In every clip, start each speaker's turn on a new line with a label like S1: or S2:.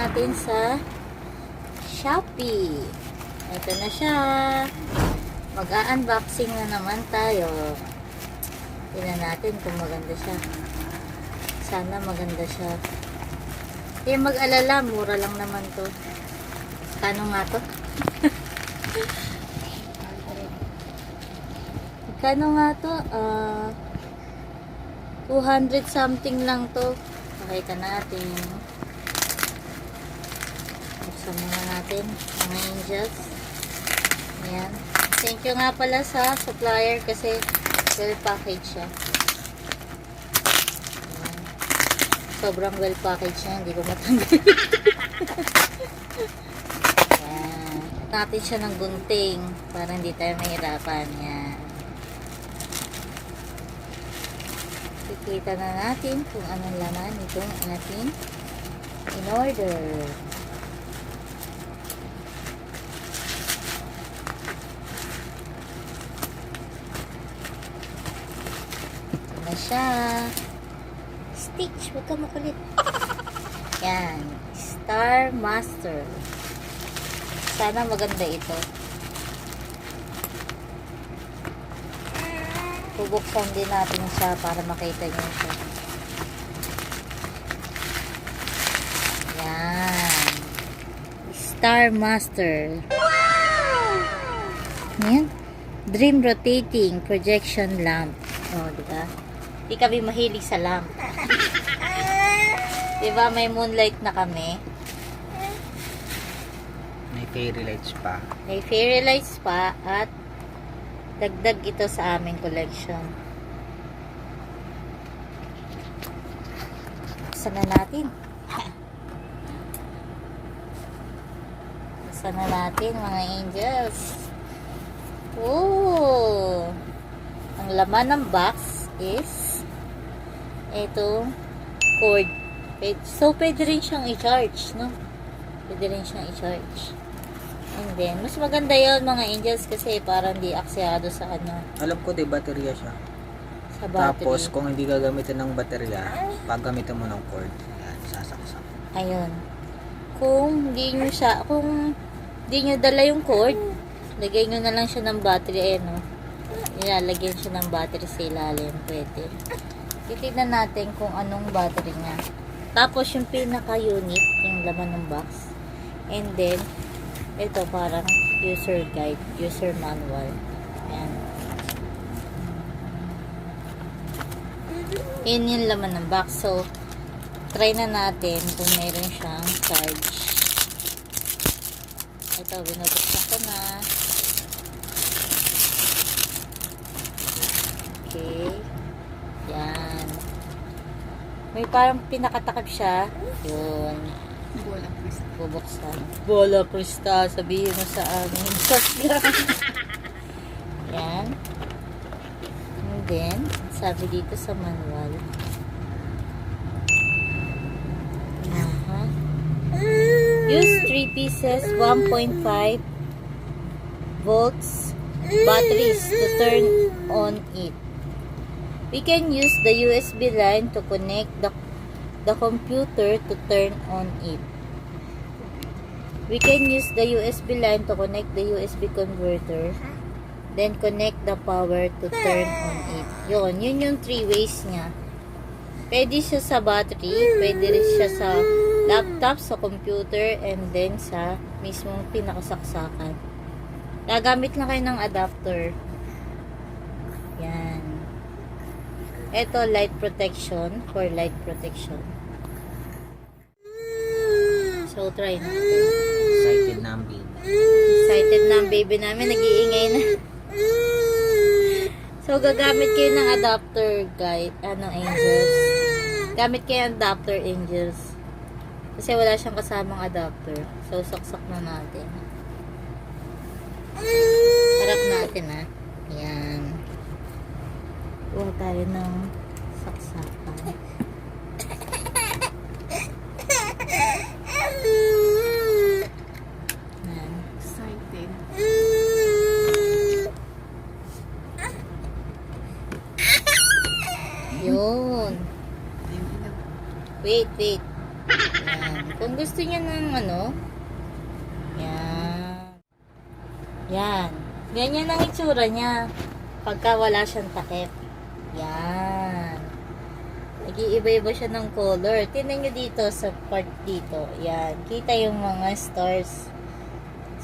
S1: natin sa Shopee. Ito na siya. Mag-unboxing na naman tayo. Tingnan natin kung maganda siya. Sana maganda siya. Hindi mag-alala, mura lang naman to. Kano nga to? Kano nga to? 200 something lang to. Pakita natin. Buksan muna natin mga angels. Ayan. Thank you nga pala sa supplier kasi well packaged siya. Ayan. Sobrang well packaged siya. Hindi ko matanggal. Ayan. Natin siya ng gunting para hindi tayo mahirapan. Ayan. Kita na natin kung anong laman itong ating in-order. Ito na siya. Stitch, huwag ka makulit. Yan. Star Master. Sana maganda ito. Bubuksan din natin siya para makita nyo siya. Yan. Star Master. Wow! Yan. Dream Rotating Projection Lamp. Oh, diba? Di kami mahilig sa lamp. Diba may moonlight na kami?
S2: May fairy lights pa.
S1: May fairy lights pa at dagdag ito sa aming collection. Buksan na natin. Buksan na natin mga angels. Oh! Ang laman ng box is itong cord. So, pwede rin siyang i-charge, no? Pwede rin siyang i-charge. And then, mas maganda yon mga angels kasi parang di aksiyado sa ano.
S2: Alam ko, di baterya siya.
S1: Sa battery.
S2: Tapos, kung hindi gagamitin ng baterya, paggamitin mo ng cord. Yan, sasaksak.
S1: Ayun. Kung di nyo siya, kung di nyo dala yung cord, lagay nyo na lang siya ng battery. Ayan, no? Ilalagyan siya ng battery sa ilalim. Pwede. Titignan natin kung anong battery niya. Tapos, yung pinaka-unit, yung laman ng box. And then, ito parang user guide, user manual. Ayan. Yun yung laman ng box. So, try na natin kung meron siyang charge. Ito, binubuksan ko na. Okay. Yan. May parang pinakatakip siya. Yun. Bubuksan. Bola Krista, sabihin mo sa amin. Yan. And then, sabi dito sa manual. Use 3 pieces, 1.5 volts batteries to turn on it. We can use the USB line to connect the computer to turn on it. We can use the USB line to connect the USB converter. Then connect the power to turn on it. Yun yung 3 ways niya. Pwede siya sa battery, pwede rin siya sa laptop, sa computer, and then sa mismong pinakasaksakan. Gagamit lang kayo ng adapter. Yan. Ito, light protection, for light protection. So, try natin.
S2: Excited na ang baby.
S1: Excited na ang baby namin. Nag-iingay na. So, gagamit kayo ng adapter, guys. Angels. Gamit kayo ng adapter, angels. Kasi wala siyang kasamang adapter. So, saksak na natin. Harap natin, ha. Yan. Kuha tayo ng saksakan.
S3: Excited.
S1: Yun. Wait. Yan. Kung Kung gusto niya ng ano, yan. Yan. Ganyan ang itsura niya pagka wala siyang takip. Yan. Nag-iiba-iba siya ng color. Tingnan nyo dito sa part dito. Yan. Kita yung mga stars.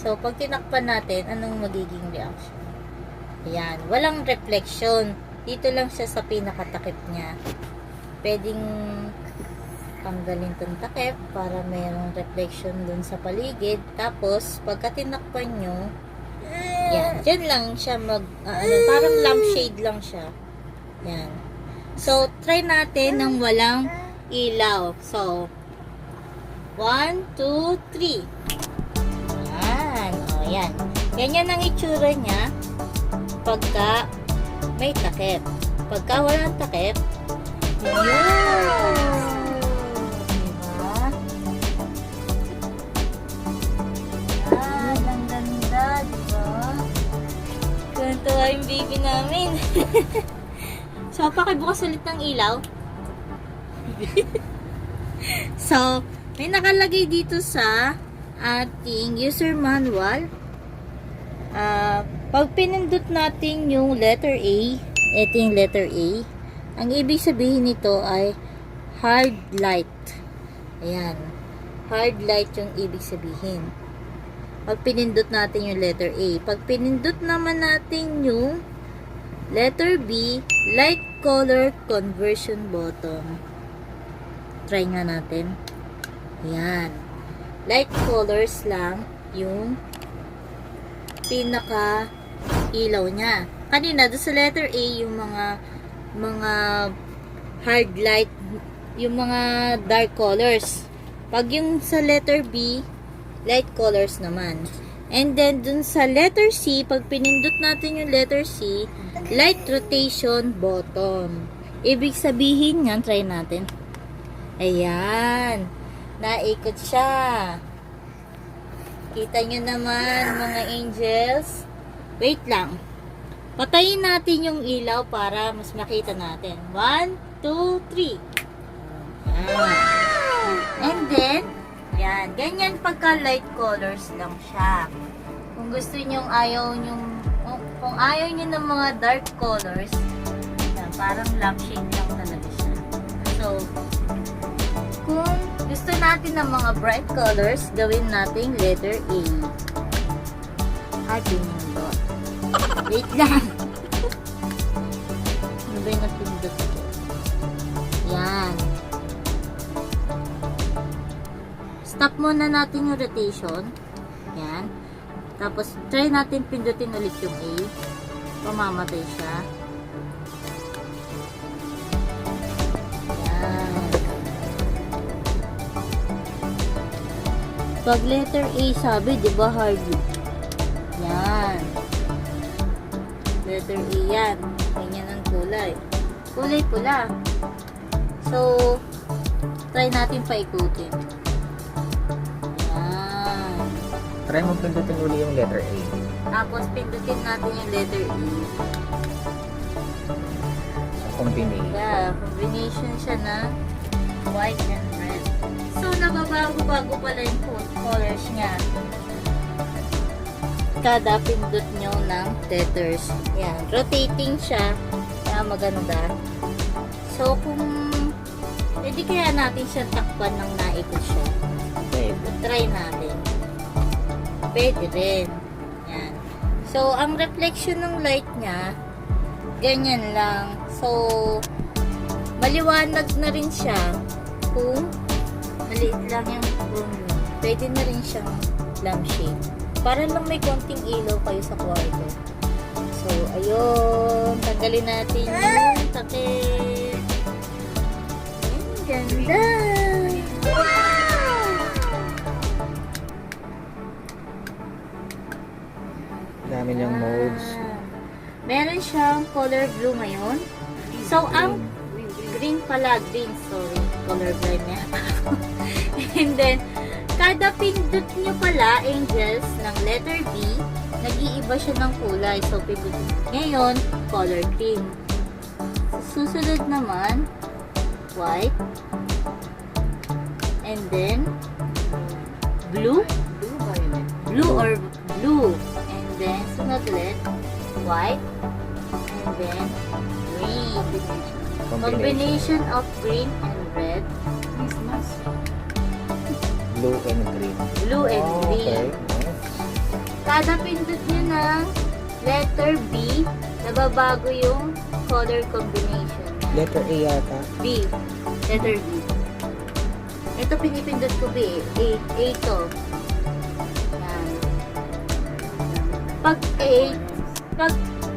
S1: So, pag tinakpan natin, anong magiging reaction? Yan. Walang reflection. Dito lang siya sa pinakatakip niya. Pwedeng tanggalin tong takip para mayroong reflection dun sa paligid. Tapos, pagka tinakpan nyo, yan. Diyan lang siya parang lampshade lang siya. Yan. So, try natin ng walang ilaw. So, 1, 2, 3. Yan. O, yan. Ganyan ang itsura niya pagka may takip. Pagka walang takip, yun. Diba? Yan. Ang ganda, diba? Gantuwa yung baby namin. So, pakibukas ulit ng ilaw. So, may nakalagay dito sa ating user manual. Pag pinindot natin yung letter A, ito yung letter A, ang ibig sabihin nito ay hard light. Ayan. Hard light yung ibig sabihin. Pag pinindot natin yung letter A. Pag pinindot naman natin yung letter B, light color conversion button. Try nga natin. Ayan. Light colors lang yung pinaka ilaw niya. Kanina, doon sa letter A, yung mga hard light, yung mga dark colors. Pag yung sa letter B, light colors naman. And then, dun sa letter C, pag pinindot natin yung letter C, light rotation button. Ibig sabihin yan, try natin. Ayan. Naikot siya. Kita nyo naman, mga angels. Wait lang. Patayin natin yung ilaw para mas makita natin. 1, 2, 3. Ayan. And then, yan. Ganyan pagka light colors lang siya. Kung gusto nyo kung ayaw nyo ng mga dark colors, yan, parang lampshade lang talaga siya. So, kung gusto natin ng mga bright colors, gawin natin letter A. Happy nyo. Wait lang. Ano ba yung napindot ko? Yan. Stop muna natin yung rotation. Yan. Tapos, try natin pindutin ulit yung A. Pamamatay siya. Yan. Pag letter A sabi, di ba hard? Yan. Letter A yan. Ganyan ang kulay. Kulay pula. So, try natin paikutin. Yan.
S2: Try mo pindutin uli yung letter A.
S1: Tapos, pindutin natin yung letter E.
S2: So, combination.
S1: Yeah, combination siya na white and red. So, nababago-bago pala yung colors niya. Kada pindot nyo ng letters. Yan, rotating siya. Kaya maganda. So, kung pwede kaya natin siya takpan ng naikot siya.
S2: Pwede.
S1: Try natin. Pwede rin. Yan. So, ang reflection ng light niya, ganyan lang. So, maliwanag na rin siya kung maliit lang yung room. Pwede na rin siyang lampshade. Para lang may konting ilaw kayo sa kwarto. So, ayun. Tanggalin natin yung takip. Ang ganda.
S2: Dami niyang modes.
S1: Meron siyang color blue ngayon. So, ang green pala. Green, sorry. Color blind niya. And then, kada pindot nyo pala, angels, ng letter B, nag-iiba siya ng kulay. So, pindot ngayon, color green. Susunod naman, white. And then, blue?
S3: Blue, violet.
S1: Blue or blue. And then, sunod ulit, white. And then, green. Combination of green and red.
S3: Christmas.
S2: Blue and green.
S1: Blue and
S2: Oh,
S1: green.
S2: okay.
S1: Kada pindot nyo ng letter B, nababago yung color combination.
S2: Letter A yata.
S1: B. Letter B. Ito pinipindot ko B. A to. Yan. Pag A,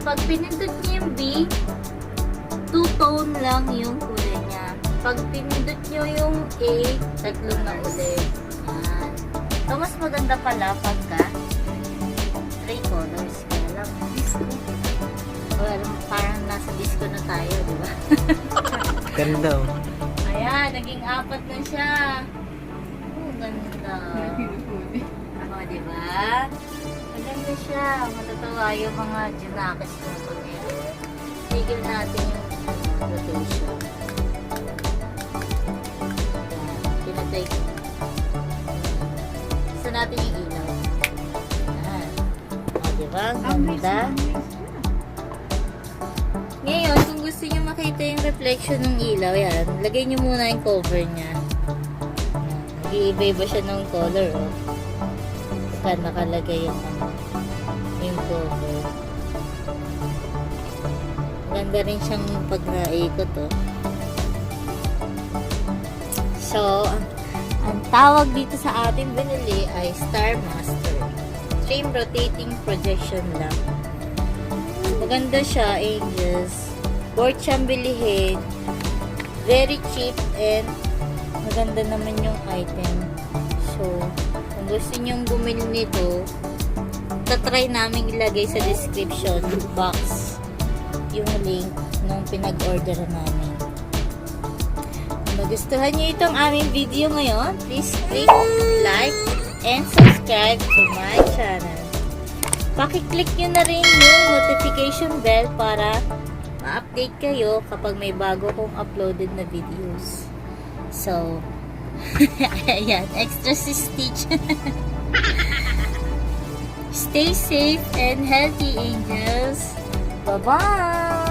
S1: pag pinindot nyo yung B, two-tone lang yung kulay niya. Pag pinindot nyo yung A, tatlong na ulit. Yan. So, mas maganda pala pagka 3 colors. Kaya lang, disco. Well, parang nasa disco na tayo, di ba?
S2: Ganda oh.
S1: Ayan, naging 4 na siya. Oh, ganda. Ako, di ba? Maganda siya. Matatawa yung mga junakis na pag tigil natin yung rotation. Ayan, pinatay ko. Gusto natin yung ilaw. Ayan. O, di ba? Ganda. Ngayon, kung gusto nyo makita yung reflection ng ilaw, yan, lagay nyo muna yung cover niya. Nag-iiba-iba siya ng color, oh. Saka nakalagay yung cover. Ganda rin siyang pag-naikot, oh. So, ang tawag dito sa ating binili ay Star Master. Frame rotating projection lang. Maganda siya, angels. Worth siyang bilihin. Very cheap and maganda naman yung item. So, kung gusto nyong bumili nito, tatry namin ilagay sa description box yung link nung pinag-order namin. Kung nagustuhan nyo itong aming video ngayon, please click like and subscribe to my channel. Pakiclick nyo na rin yung notification bell para ma-update kayo kapag may bago kong uploaded na videos. So, ayan, extra stitch. Stay safe and healthy, angels. Bye-bye!